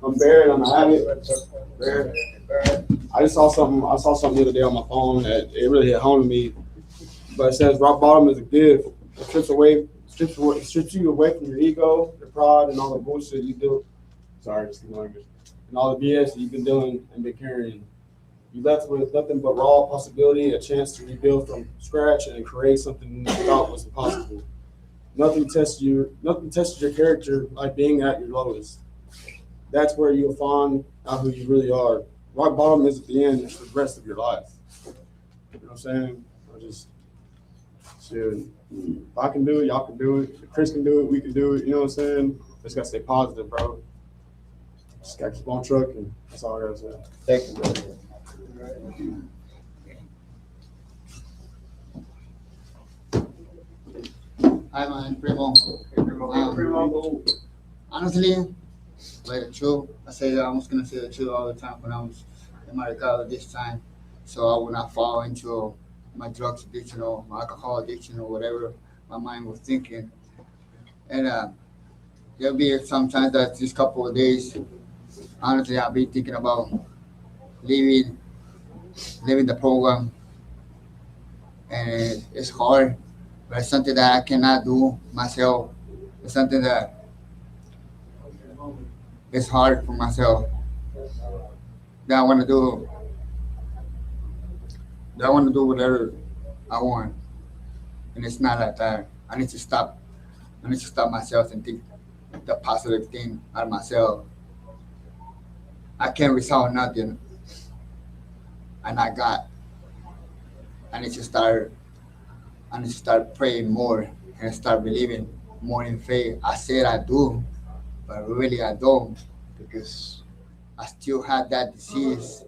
I'm Barrett. I'm a habit. Barrett. I saw something the other day on my phone that it really hit home to me. But it says rock bottom is a gift. It strips you away from your ego, your pride, and all the bullshit you do. Sorry, just ignoring it. And all the BS that you've been doing and been carrying. You left with nothing but raw possibility, a chance to rebuild from scratch and create something you thought was impossible. Nothing tests your character like being at your lowest. That's where you'll find out who you really are. Rock bottom is at the end for the rest of your life. You know what I'm saying? Shit, if I can do it, y'all can do it. If Chris can do it, we can do it. You know what I'm saying? Just gotta stay positive, bro. Just gotta keep on trucking. That's all I gotta say. Thank you, brother. Hi, man, Primo. Honestly, like the truth, I was gonna say the truth all the time when I was in my college this time, so I would not fall into my drugs addiction or my alcohol addiction or whatever my mind was thinking. And there'll be sometimes that this couple of days, honestly, I'll be thinking about leaving the program, and it's hard, but it's something that I cannot do myself. It's something that it's hard for myself. That I want to do whatever I want, and it's not like that. I need to stop myself and think the positive thing out of myself. I can't resolve nothing, and I need to start I need to start praying more and start believing more in faith. I said I do, but really I don't, because I still have that disease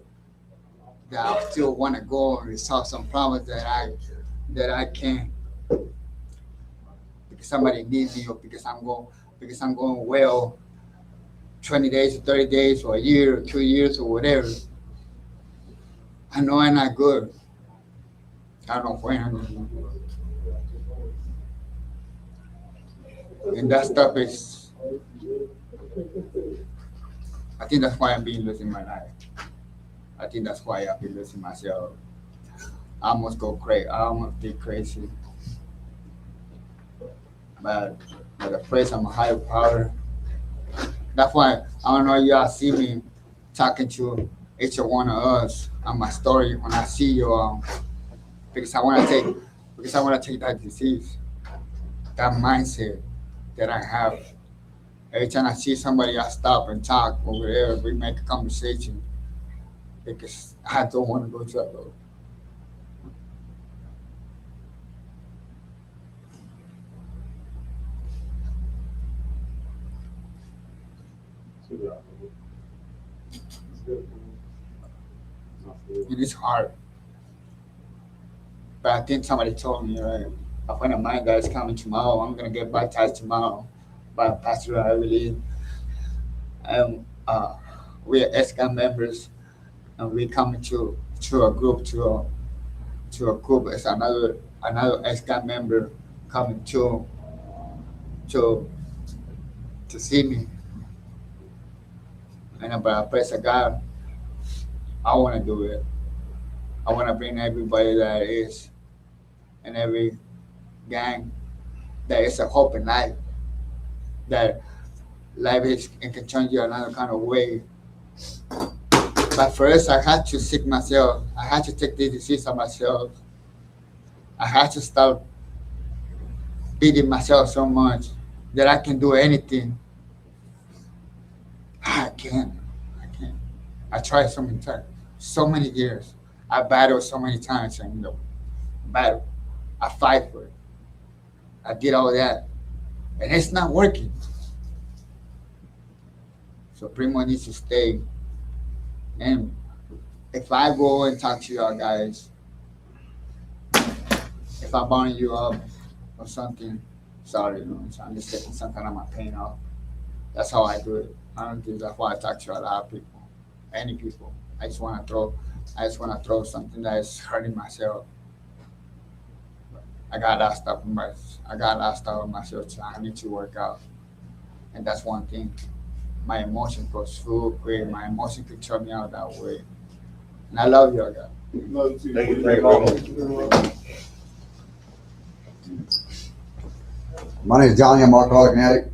that I still want to go and resolve some problems that I can't, because somebody needs me, or because I'm going well 20 days or 30 days or a year or 2 years or whatever. I know I'm not good. I don't know when I'm gonna be good. And that stuff is, I think that's why I'm being losing my life. I think that's why I've been losing myself. I almost go crazy. I almost get crazy. But the praise of a higher power. That's why I don't know y'all see me talking to each one of us on my story when I see you, because I want to take that disease, that mindset that I have. Every time I see somebody, I stop and talk over there. We make a conversation because I don't want to go to that road. It is hard. But I think somebody told me, right? A friend of mine that is coming tomorrow. I'm gonna get baptized tomorrow by Pastor, I believe. And we are SCA members, and we coming to a group to a group as another SCA member coming to see me. And but I praise God, I want to do it. I want to bring everybody that is in every gang that is a hope in life, that life is and can change you another kind of way. But first, I had to seek myself. I had to take this disease on myself. I had to stop beating myself so much that I can do anything. I can't. I tried so many times, so many years. I battled so many times, and battle. I fight for it. I did all that, and it's not working. So Primo needs to stay. And if I go and talk to y'all guys, if I burn you up or something, sorry, so I'm just taking some kind of my pain off. That's how I do it. I don't think that's why I talk to a lot of people, any people. I just want to throw something that is hurting myself. I got that stuff in myself. So I need to work out, and that's one thing. My emotion goes through quick. My emotion could turn me out that way. And I love you, guys. Love you too. Thank you very much. My name is Johnny. I'm an alcoholic and addict.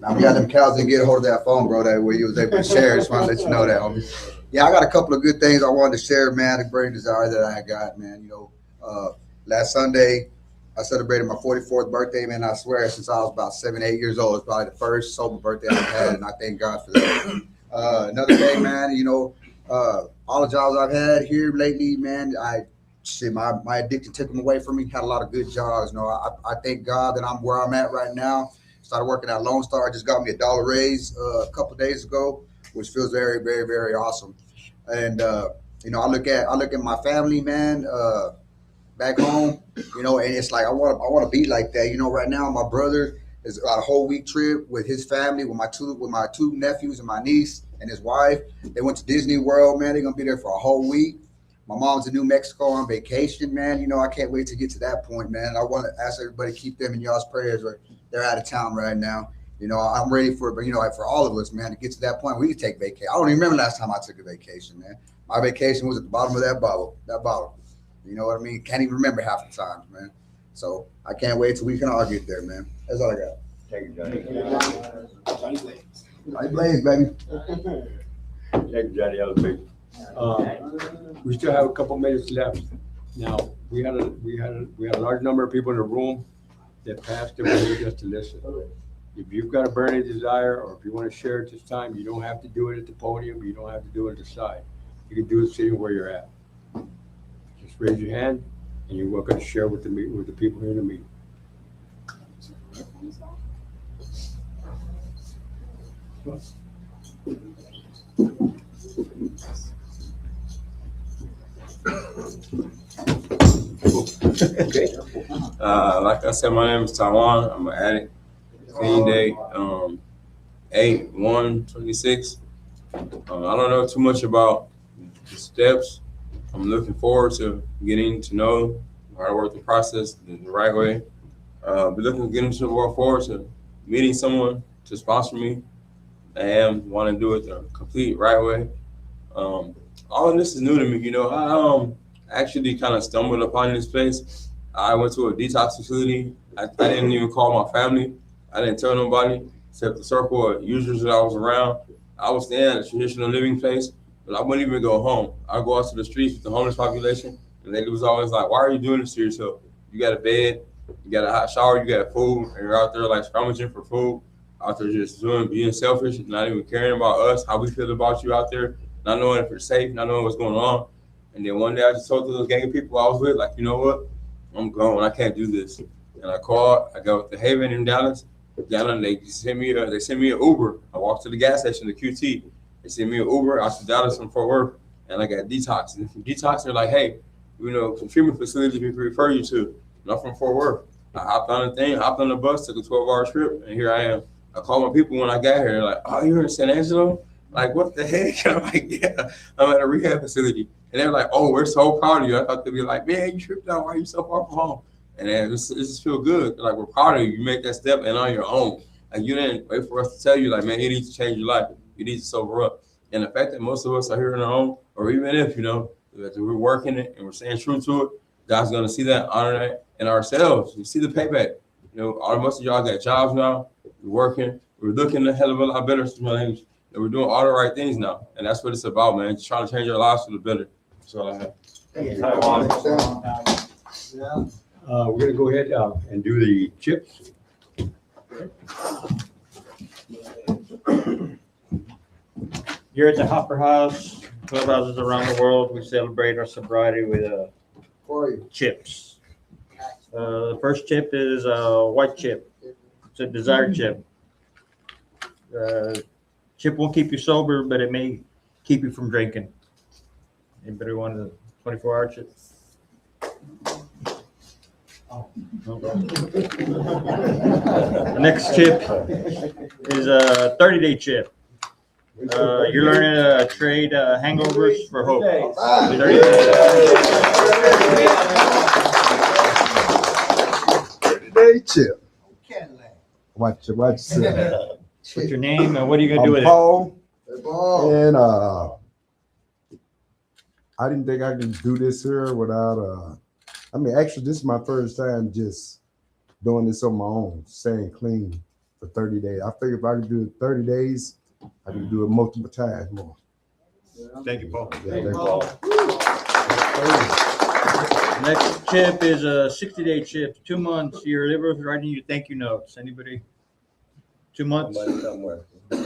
Now we got them cows that get a hold of that phone, bro, that way you was able to share. Just want to let you know that, homie. Yeah, I got a couple of good things I wanted to share, man. The burning desire that I got, man. Last Sunday, I celebrated my 44th birthday, man. I swear, since I was about 7, 8 years old, it's probably the first sober birthday I've had, and I thank God for that. Another thing, man, all the jobs I've had here lately, man, my addiction took them away from me. Had a lot of good jobs. I thank God that I'm where I'm at right now. Started working at Lone Star. Just got me a $1 raise a couple of days ago, which feels very, very, very awesome. And I look at my family, man, back home, and it's like I want to be like that. Right now my brother is on a whole week trip with his family, with my two nephews and my niece and his wife. They went to Disney World, man. They're gonna be there for a whole week. My mom's in New Mexico on vacation, man. I can't wait to get to that point, man. I want to ask everybody to keep them in y'all's prayers. They're out of town right now. I'm ready for it, but for all of us, man, to get to that point, we can take vacation. I don't even remember last time I took a vacation, man. My vacation was at the bottom of that bottle. You know what I mean? Can't even remember half the times, man. So I can't wait till we can all get there, man. That's all I got. Thank you, Johnny. Johnny Blaze, baby. Thank you, Johnny. That was big. We still have a couple minutes left. Now we had a large number of people in the room that passed away just to listen. If you've got a burning desire, or if you want to share at this time, you don't have to do it at the podium. You don't have to do it at the side. You can do it sitting where you're at. Just raise your hand, and you're welcome to share with the people here in the meeting. Okay. Like I said, my name is Taiwan. I'm an addict. Clean date, 8/1/26. I don't know too much about the steps. I'm looking forward to getting to know how to work the process the right way. But getting forward to meeting someone to sponsor me. I want to do it the complete right way. All of this is new to me. You know, I actually kind of stumbled upon this place. I went to a detox facility. I didn't even call my family. I didn't tell nobody except the circle of users that I was around. I was staying at a traditional living place, but I wouldn't even go home. I go out to the streets with the homeless population, and they was always like, "Why are you doing this to yourself? You got a bed, you got a hot shower, you got food, and you're out there like scrummaging for food, out there just being selfish, not even caring about us, how we feel about you out there, not knowing if you're safe, not knowing what's going on." And then one day I just told those gang of people I was with, like, you know what? I'm gone. I can't do this. And I called. I got to Haven in Dallas. Down and they sent me an Uber. I walked to the gas station, the QT. They sent me an Uber out to Dallas from Fort Worth, and I got detox. And from detox, they're like, "Hey, you know, some treatment facilities we can refer you to." And I'm from Fort Worth. I hopped on the thing, hopped on the bus, took a 12-hour trip, and here I am. I called my people when I got here. They're like, "Oh, you're in San Angelo? Like, what the heck?" And I'm like, "Yeah, I'm at a rehab facility." And they're like, "Oh, we're so proud of you." I thought they'd be like, "Man, you tripped out. Why are you so far from home?" And then it just feel good. Like, we're proud of you. You make that step and on your own. Like, you didn't wait for us to tell you, like, man, you need to change your life. You need to sober up. And the fact that most of us are here on our own, or even if, you know, that we're working it and we're staying true to it, God's going to see that, honor that in ourselves. You see the payback. You know, most of y'all got jobs now. We're working. We're looking a hell of a lot better. And we're doing all the right things now. And that's what it's about, man. Just trying to change our lives for the better. That's all I have. We're going to go ahead and do the chips. Here at the Hopper House, clubhouses around the world, we celebrate our sobriety with chips. The first chip is a white chip. It's a desired chip. Chip won't keep you sober, but it may keep you from drinking. Anybody want a 24-hour chip? The next chip is a 30-day chip. You're learning to trade hangovers for hope. 30-day chip. Watch it. What's your name and what are you gonna do with Paul, it? And I didn't think I could do this here without I mean, actually, this is my first time just doing this on my own, staying clean for 30 days. I figured if I could do it 30 days, I can do it multiple times more. Thank you, Paul. Yeah, thank you, Paul. Next chip is a 60-day chip. 2 months. Your liver is writing you thank you notes. Anybody? 2 months. Somewhere. The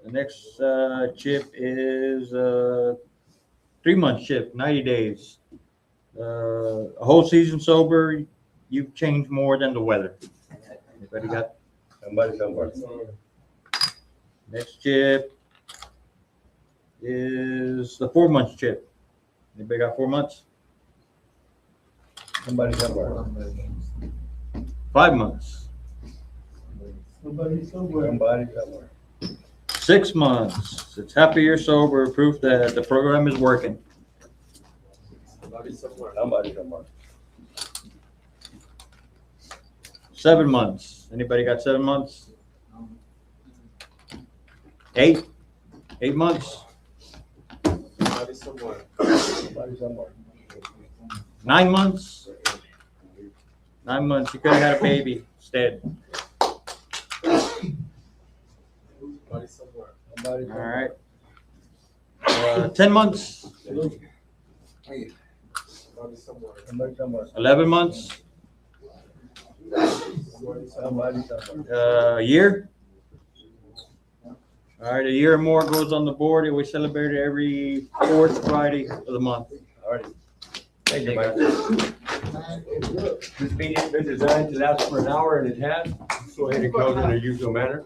next chip is 3 month chip, 90 days. A whole season sober, you've changed more than the weather. Anybody got? Somebody somewhere. Next chip is the 4 month chip. Anybody got 4 months? Somebody somewhere. 5 months. Somebody somewhere. Somebody somewhere. 6 months. It's happy you're sober, proof that the program is working. Somebody somewhere. Somebody somewhere. 7 months. Anybody got 7 months? 8 months. Somebody somewhere. Somebody somewhere. 9 months. 9 months. You could have had a baby instead. Somebody somewhere. All right. 10 months. Somebody somewhere. Somebody somewhere. 11 months. Somebody somewhere. A year. All All right, a year or more goes on the board, and we celebrate it every fourth Friday of the month. All right. Thank you, Mike. This meeting has been designed to last for an hour, and it has. Go ahead and close in the usual manner.